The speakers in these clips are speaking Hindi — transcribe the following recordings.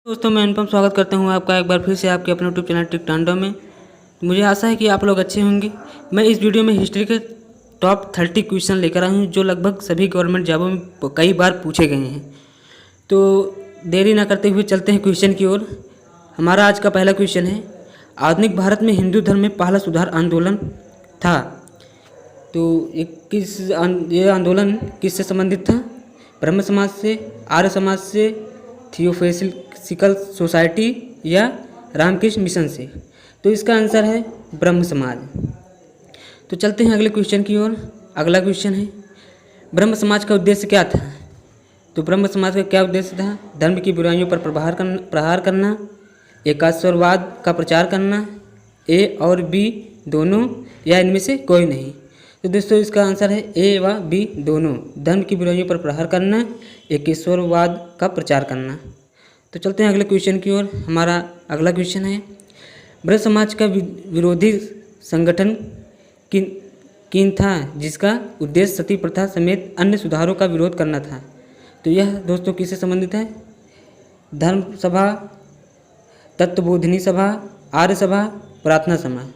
दोस्तों मैं अनुपम स्वागत करता हूं आपका एक बार फिर से आपके अपने यूट्यूब चैनल टिक टांडो में। मुझे आशा है कि आप लोग अच्छे होंगे। मैं इस वीडियो में हिस्ट्री के टॉप 30 क्वेश्चन लेकर आया हूं जो लगभग सभी गवर्नमेंट जॉबों में कई बार पूछे गए हैं। तो देरी ना करते हुए चलते हैं क्वेश्चन की ओर। हमारा आज का पहला क्वेश्चन है, आधुनिक भारत में हिंदू धर्म में पहला सुधार आंदोलन था। तो ये आंदोलन किससे संबंधित था? ब्रह्म समाज से, आर्य समाज से, थियोसॉफिकल सोसाइटी या रामकृष्ण मिशन से? तो इसका आंसर है ब्रह्म समाज। तो चलते हैं अगले क्वेश्चन की ओर। अगला क्वेश्चन है, ब्रह्म समाज का उद्देश्य क्या था? तो ब्रह्म समाज का क्या उद्देश्य था? धर्म की बुराइयों पर प्रहार करना, एकाश्वरवाद का प्रचार करना, ए और बी दोनों या इनमें से कोई नहीं? तो दोस्तों इसका आंसर है ए व बी दोनों। धर्म की बुराइयों पर प्रहार करना, एकेश्वरवाद का प्रचार करना। तो चलते हैं अगले क्वेश्चन की ओर। हमारा अगला क्वेश्चन है, ब्रह्म समाज का विरोधी संगठन किन था जिसका उद्देश्य सती प्रथा समेत अन्य सुधारों का विरोध करना था? तो यह दोस्तों किससे संबंधित है? धर्म सभा, तत्वबोधिनी सभा, आर्य सभा, प्रार्थना सभा।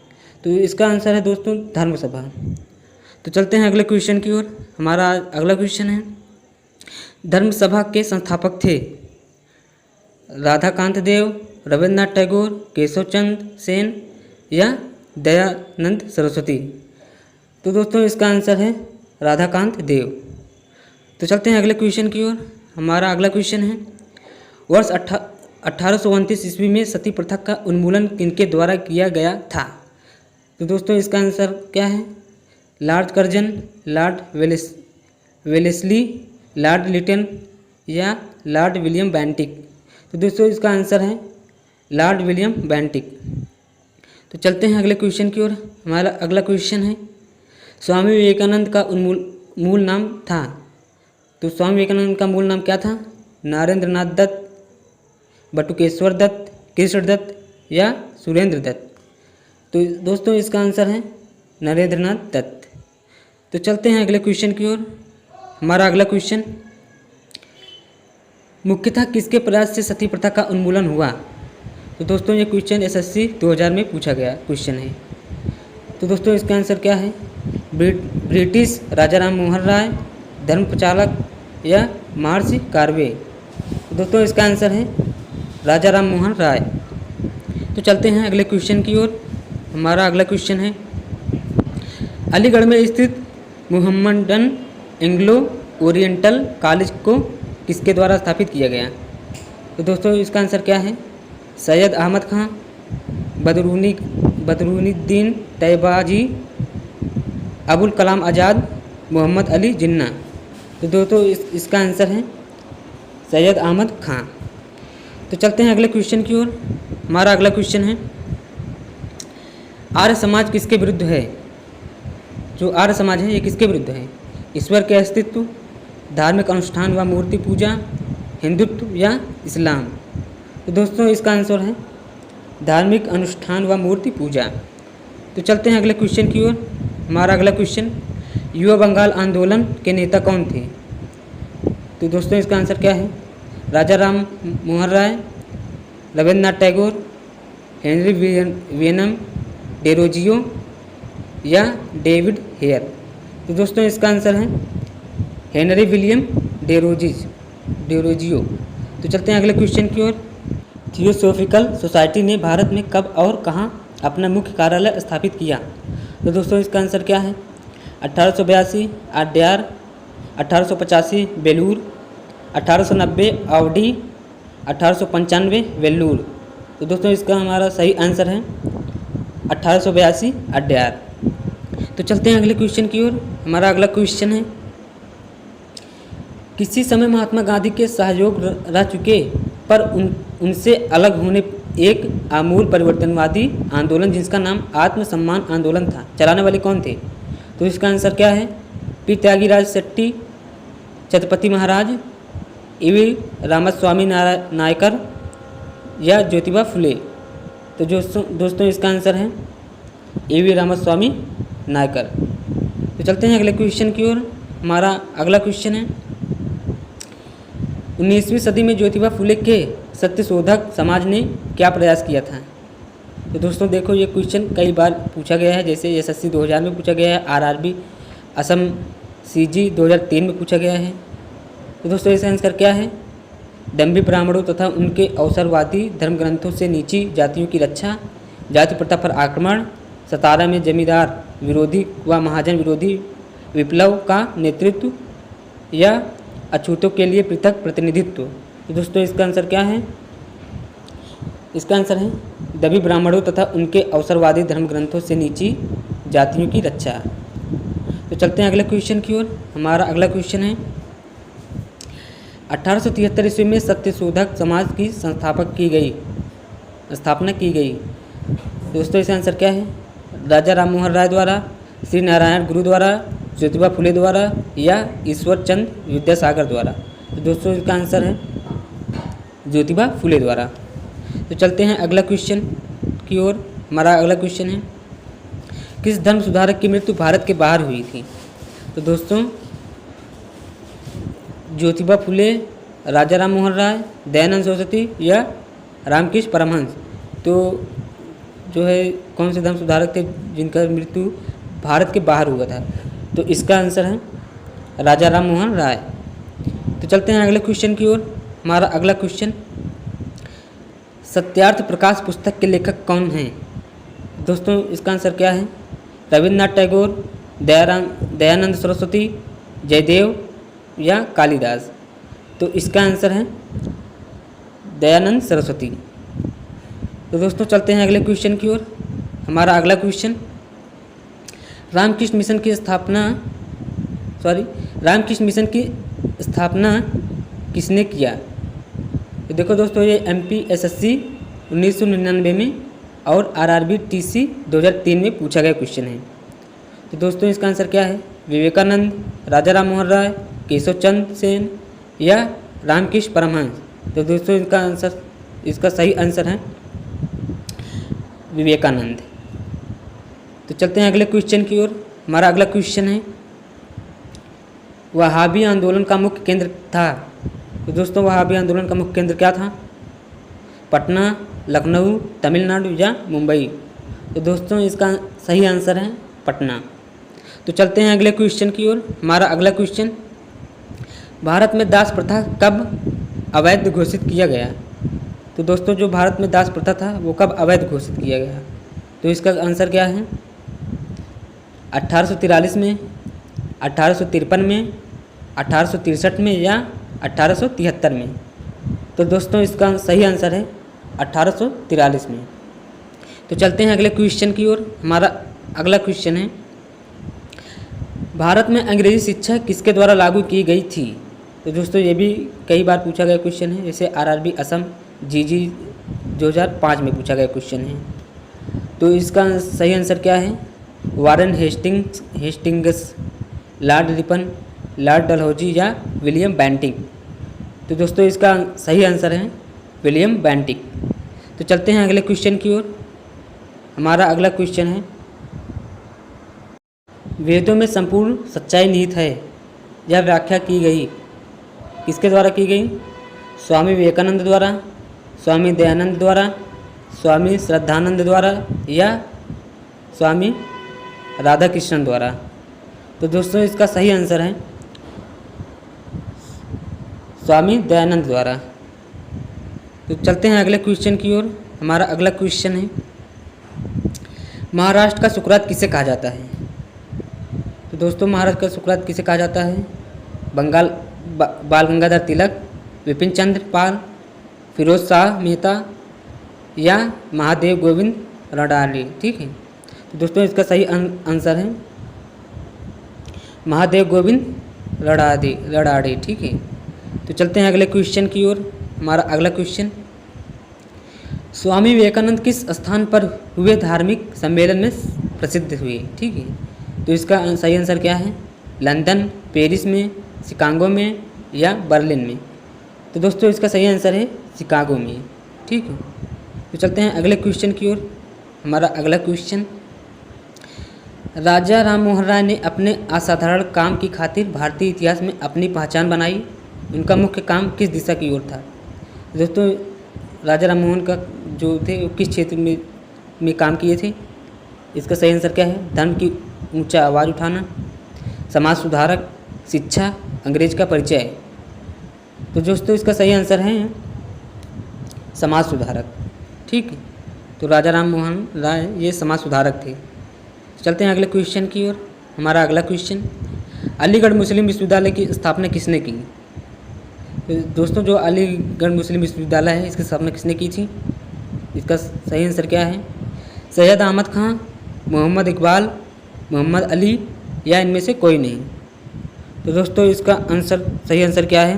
तो इसका आंसर है दोस्तों धर्म सभा। तो चलते हैं अगले क्वेश्चन की ओर। हमारा अगला क्वेश्चन है, धर्म सभा के संस्थापक थे राधाकांत देव, रविन्द्रनाथ टैगोर, केशव चंद्र सेन या दयानंद सरस्वती? तो दोस्तों इसका आंसर है राधाकांत देव। तो चलते हैं अगले क्वेश्चन की ओर। हमारा अगला क्वेश्चन है, वर्ष 1829 ईस्वी में सती प्रथा का उन्मूलन किनके द्वारा किया गया था? तो दोस्तों इसका आंसर क्या है? Lord Curzon, Lord Wellesley, Lord Lytton या लॉर्ड विलियम बेंटिक? तो दोस्तों इसका आंसर है लॉर्ड विलियम बेंटिक। तो चलते हैं अगले क्वेश्चन की ओर। हमारा अगला क्वेश्चन है, स्वामी विवेकानंद का मूल नाम था? तो स्वामी विवेकानंद का मूल नाम क्या था? नरेंद्रनाथ दत्त, बटुकेश्वर दत्त, कृष्ण दत्त या सुरेंद्र दत्त? तो दोस्तों इसका आंसर है नरेंद्रनाथ दत्त। तो चलते हैं अगले क्वेश्चन की ओर। हमारा अगला क्वेश्चन, मुख्यतः किसके प्रयास से सती प्रथा का उन्मूलन हुआ? तो दोस्तों ये क्वेश्चन एसएससी 2000 में पूछा गया क्वेश्चन है। तो दोस्तों इसका आंसर क्या है? ब्रिटिश राजा राम मोहन राय, धर्म प्रचारक या महर्षि कार्वे? तो दोस्तों इसका आंसर है राजा राम मोहन राय। तो चलते हैं अगले क्वेश्चन की ओर। हमारा अगला क्वेश्चन है, अलीगढ़ में स्थित मुहम्मडन एंग्लो ओरिएंटल कॉलेज को किसके द्वारा स्थापित किया गया? तो दोस्तों इसका आंसर क्या है? सैयद अहमद खां, बदरुद्दीन तैयबाजी, अबुल कलाम आज़ाद, मोहम्मद अली जिन्ना? तो दोस्तों इसका आंसर है सैयद अहमद खां। तो चलते हैं अगले क्वेश्चन की ओर। हमारा अगला क्वेश्चन है, आर्य समाज किसके विरुद्ध है? जो आर्य समाज है ये किसके विरुद्ध है? ईश्वर के अस्तित्व, धार्मिक अनुष्ठान व मूर्ति पूजा, हिंदुत्व या इस्लाम? तो दोस्तों इसका आंसर है धार्मिक अनुष्ठान व मूर्ति पूजा। तो चलते हैं अगले क्वेश्चन की ओर। हमारा अगला क्वेश्चन, युवा बंगाल आंदोलन के नेता कौन थे? तो दोस्तों इसका आंसर क्या है? राजा राम मोहन राय, रविन्द्रनाथ टैगोर, हेनरी वियनम डेरोजियो या डेविड हेयर? तो दोस्तों इसका आंसर है हेनरी विलियम डेरोजियो। तो चलते हैं अगले क्वेश्चन की ओर। थियोसॉफिकल सोसाइटी ने भारत में कब और कहाँ अपना मुख्य कार्यालय स्थापित किया? तो दोस्तों इसका आंसर क्या है? 1882 अड्यार, 1885 बेलूर, 1890 आवड़ी, 1895 वेल्लूर? तो दोस्तों इसका हमारा सही आंसर है 1882 अड्यार। तो चलते हैं अगले क्वेश्चन की ओर। हमारा अगला क्वेश्चन है, किसी समय महात्मा गांधी के सहयोग रह चुके पर उनसे अलग होने एक आमूल परिवर्तनवादी आंदोलन जिसका नाम आत्मसम्मान आंदोलन था, चलाने वाले कौन थे? तो इसका आंसर क्या है? पी त्यागीराज शेट्टी, छत्रपति महाराज, ईवी रामास्वामी नायकर या ज्योतिबा फुले? तो दोस्तों इसका आंसर है ईवी रामास्वामी नायकर। तो चलते हैं अगले क्वेश्चन की ओर। हमारा अगला क्वेश्चन है, 19वीं सदी में ज्योतिबा फुले के सत्यशोधक समाज ने क्या प्रयास किया था? तो दोस्तों देखो, ये क्वेश्चन कई बार पूछा गया है, जैसे एसएससी 2000 में पूछा गया है, आरआरबी असम सीजी 2003 में पूछा गया है। तो दोस्तों इसका आंसर क्या है? दंभी ब्राह्मणों तथा उनके अवसरवादी धर्म ग्रंथों से नीची जातियों की रक्षा, जाति प्रथा पर आक्रमण, 17 में जमींदार विरोधी व महाजन विरोधी विप्लव का नेतृत्व, या अछूतों के लिए पृथक प्रतिनिधित्व। तो दोस्तों इसका आंसर क्या है? इसका आंसर है दंभी ब्राह्मणों तथा उनके अवसरवादी धर्म ग्रंथों से नीची जातियों की रक्षा। तो चलते हैं अगले क्वेश्चन की ओर। हमारा अगला क्वेश्चन है 1873 ईस्वी में सत्यशोधक समाज की स्थापना की गई। दोस्तों इसका आंसर क्या है? राजा राम मोहन राय द्वारा, श्री नारायण गुरु द्वारा, ज्योतिबा फुले द्वारा, या ईश्वर चंद्र विद्यासागर द्वारा। तो दोस्तों इसका आंसर है ज्योतिबा फुले द्वारा। तो चलते हैं अगला क्वेश्चन की ओर। हमारा अगला क्वेश्चन है किस धर्म सुधारक की मृत्यु भारत के बाहर हुई थी? तो दोस्तों ज्योतिबा फुले, राजा राम मोहन राय, दयानंद सरस्वती, या रामकृष्ण परमहंस। तो जो है कौन से धर्म सुधारक थे जिनका मृत्यु भारत के बाहर हुआ था? तो इसका आंसर है राजा राम मोहन राय। तो चलते हैं अगले क्वेश्चन की ओर। हमारा अगला क्वेश्चन सत्यार्थ प्रकाश पुस्तक के लेखक कौन हैं? दोस्तों इसका आंसर क्या है? रविन्द्रनाथ टैगोर, दयानंद सरस्वती, जयदेव, या कालिदास। तो इसका आंसर है दयानंद सरस्वती। तो दोस्तों चलते हैं अगले क्वेश्चन की ओर। हमारा अगला क्वेश्चन रामकृष्ण मिशन की स्थापना किसने किया? तो देखो दोस्तों, ये MPSSC 1999 में और RRB TC 2003 में पूछा गया क्वेश्चन है। तो दोस्तों इसका आंसर क्या है? विवेकानंद, राजा राम मोहन राय, केशव चंद्र सेन, या रामकृष्ण परमहंस। तो दोस्तों इसका सही आंसर है विवेकानंद। तो चलते हैं अगले क्वेश्चन की ओर। हमारा अगला क्वेश्चन है वहाबी आंदोलन का मुख्य केंद्र था। तो दोस्तों वहाबी आंदोलन का मुख्य केंद्र क्या था? पटना, लखनऊ, तमिलनाडु, या मुंबई। तो दोस्तों इसका सही आंसर है पटना। तो चलते हैं अगले क्वेश्चन की ओर। हमारा अगला क्वेश्चन भारत में दास प्रथा कब अवैध घोषित किया गया? तो दोस्तों जो भारत में दास प्रथा था वो कब अवैध घोषित किया गया? तो इसका आंसर क्या है? 1843 में, 1853 में, 1863 में, या 1873 में। तो दोस्तों इसका सही आंसर है 1843 में। तो चलते हैं अगले क्वेश्चन की ओर। हमारा अगला क्वेश्चन है भारत में अंग्रेजी शिक्षा किसके द्वारा लागू की गई थी? तो दोस्तों ये भी कई बार पूछा गया क्वेश्चन है, जैसे RRB असम GG 2005 में पूछा गया क्वेश्चन है। तो इसका सही आंसर क्या है? Warren Hastings, Lord Ripon, Lord Dalhousie, या विलियम बेंटिक। तो दोस्तों इसका सही आंसर है विलियम बेंटिक। तो चलते हैं अगले क्वेश्चन की ओर। हमारा अगला क्वेश्चन है वेदों में संपूर्ण सच्चाई निहित है, यह व्याख्या की गई किसके द्वारा की गई? स्वामी विवेकानंद द्वारा, स्वामी दयानंद द्वारा, स्वामी श्रद्धानंद द्वारा, या स्वामी राधा कृष्णन द्वारा। तो दोस्तों इसका सही आंसर है स्वामी दयानंद द्वारा। तो चलते हैं अगले क्वेश्चन की ओर। हमारा अगला क्वेश्चन है महाराष्ट्र का सुकरात किसे कहा जाता है? तो दोस्तों महाराष्ट्र का सुकरात किसे कहा जाता है? बाल गंगाधर तिलक, विपिन चंद्र पाल, फिरोज शाह मेहता, या महादेव गोविंद रडाली। ठीक है, तो दोस्तों इसका सही आंसर है महादेव गोविंद रडाड़ी। ठीक है, तो चलते हैं अगले क्वेश्चन की ओर। हमारा अगला क्वेश्चन स्वामी विवेकानंद किस स्थान पर हुए धार्मिक सम्मेलन में प्रसिद्ध हुए? ठीक है, तो इसका सही आंसर क्या है? लंदन, पेरिस में, शिकागो में, या बर्लिन में। तो दोस्तों इसका सही आंसर है शिकागो में। ठीक है, तो चलते हैं अगले क्वेश्चन की ओर। हमारा अगला क्वेश्चन राजा राम मोहन राय ने अपने असाधारण काम की खातिर भारतीय इतिहास में अपनी पहचान बनाई। उनका मुख्य काम किस दिशा की ओर था? दोस्तों राजा राम मोहन का जो थे वो किस क्षेत्र में काम किए थे? इसका सही आंसर क्या है? धर्म की ऊंचा आवाज़ उठाना, समाज सुधारक, शिक्षा, अंग्रेज का परिचय। तो दोस्तों इसका सही आंसर है समाज सुधारक। ठीक है, तो राजा राम मोहन राय ये समाज सुधारक थे। चलते हैं अगले क्वेश्चन की ओर। हमारा अगला क्वेश्चन, अलीगढ़ मुस्लिम विश्वविद्यालय की स्थापना किसने की? तो दोस्तों जो अलीगढ़ मुस्लिम विश्वविद्यालय है इसकी स्थापना किसने की थी? इसका सही आंसर क्या है? सैयद अहमद खां, मोहम्मद इकबाल, मोहम्मद अली या इनमें से कोई नहीं। तो दोस्तों इसका सही आंसर क्या है?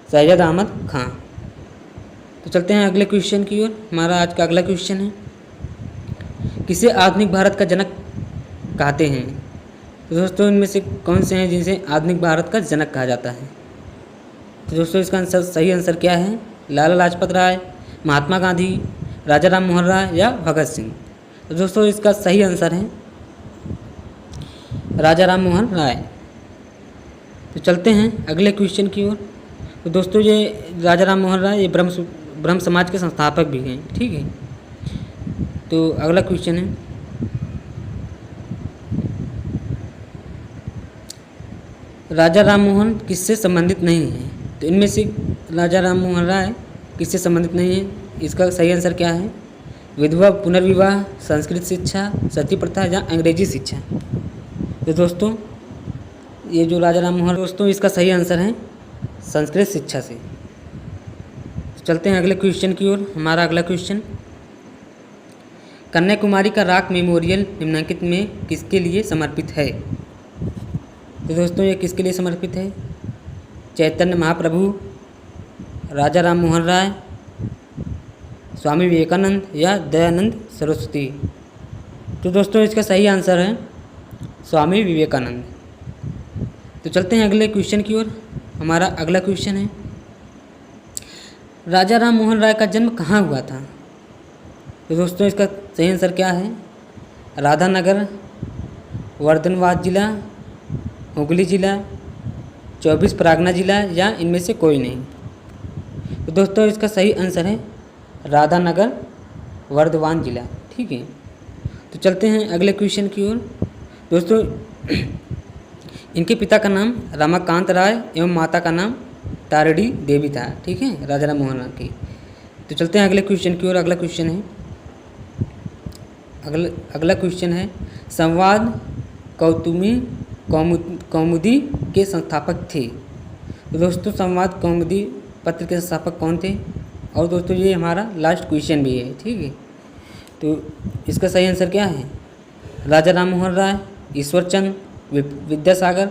सैयद अहमद खां। तो चलते हैं अगले क्वेश्चन की ओर। हमारा आज का अगला क्वेश्चन है, किसे आधुनिक भारत का जनक कहते हैं? तो दोस्तों इनमें से कौन से हैं जिनसे आधुनिक भारत का जनक कहा जाता है? तो दोस्तों इसका सही आंसर क्या है? लाला लाजपत राय, महात्मा गांधी, राजा राम मोहन राय या भगत सिंह। तो दोस्तों इसका सही आंसर है राजा राम मोहन राय। तो चलते हैं अगले क्वेश्चन की ओर। तो दोस्तों ये राजा राम मोहन राय ये ब्रह्म समाज के संस्थापक भी हैं। ठीक है, तो अगला क्वेश्चन है, राजा राम मोहन किससे संबंधित नहीं है? तो इनमें से राजा राम मोहन राय किससे संबंधित नहीं है? इसका सही आंसर क्या है? विधवा पुनर्विवाह, संस्कृत शिक्षा, सती प्रथा या अंग्रेजी शिक्षा। तो दोस्तों ये जो राजा राम मोहन, दोस्तों इसका सही आंसर है संस्कृत शिक्षा से। तो चलते हैं अगले क्वेश्चन की ओर। हमारा अगला क्वेश्चन, कन्याकुमारी का रॉक मेमोरियल निम्नलिखित में किसके लिए समर्पित है? तो दोस्तों ये किसके लिए समर्पित है? चैतन्य महाप्रभु, राजा राम मोहन राय, स्वामी विवेकानंद या दयानंद सरस्वती। तो दोस्तों इसका सही आंसर है स्वामी विवेकानंद। तो चलते हैं अगले क्वेश्चन की ओर। हमारा अगला क्वेश्चन है, राजा राम मोहन राय का जन्म कहाँ हुआ था? तो दोस्तों इसका सही आंसर क्या है? राधानगर, वर्धनवाद जिला, हुगली जिला, 24 परगना जिला या इनमें से कोई नहीं। तो दोस्तों इसका सही आंसर है राधानगर, वर्धमान जिला। ठीक है, तो चलते हैं अगले क्वेश्चन की ओर। दोस्तों इनके पिता का नाम रमाकांत राय एवं माता का नाम तारड़ी देवी था। ठीक है, राजा राम मोहन राय की। तो चलते हैं अगले क्वेश्चन की ओर। अगला क्वेश्चन है, अगला क्वेश्चन है, संवाद कौमुदी के संस्थापक थे? तो दोस्तों संवाद कौमुदी पत्र के संस्थापक कौन थे? और दोस्तों ये हमारा लास्ट क्वेश्चन भी है। ठीक है, तो इसका सही आंसर क्या है? राजा राम मोहन राय, ईश्वर चंद, विद्यासागर,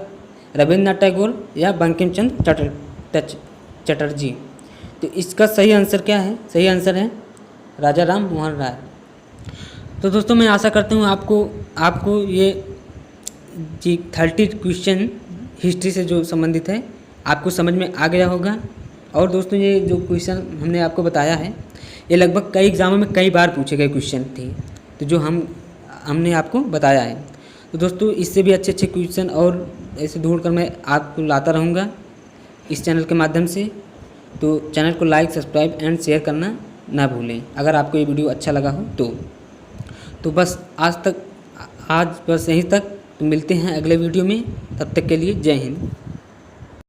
रविन्द्रनाथ टैगोर या बंकिम चंद्र चटर्जी। तो इसका सही आंसर क्या है? सही आंसर है राजा राम मोहन राय। तो दोस्तों मैं आशा करता हूँ आपको ये जी 30 क्वेश्चन हिस्ट्री से जो संबंधित है आपको समझ में आ गया होगा। और दोस्तों ये जो क्वेश्चन हमने आपको बताया है ये लगभग कई एग्जामों में कई बार पूछे गए क्वेश्चन थे, तो जो हमने आपको बताया है। तो दोस्तों इससे भी अच्छे क्वेश्चन और ऐसे ढूंढकर मैं आपको लाता रहूँगा इस चैनल के माध्यम से। तो चैनल को लाइक, सब्सक्राइब एंड शेयर करना ना भूलें अगर आपको ये वीडियो अच्छा लगा हो तो बस आज बस यहीं तक। तो मिलते हैं अगले वीडियो में, तब तक के लिए जय हिंद।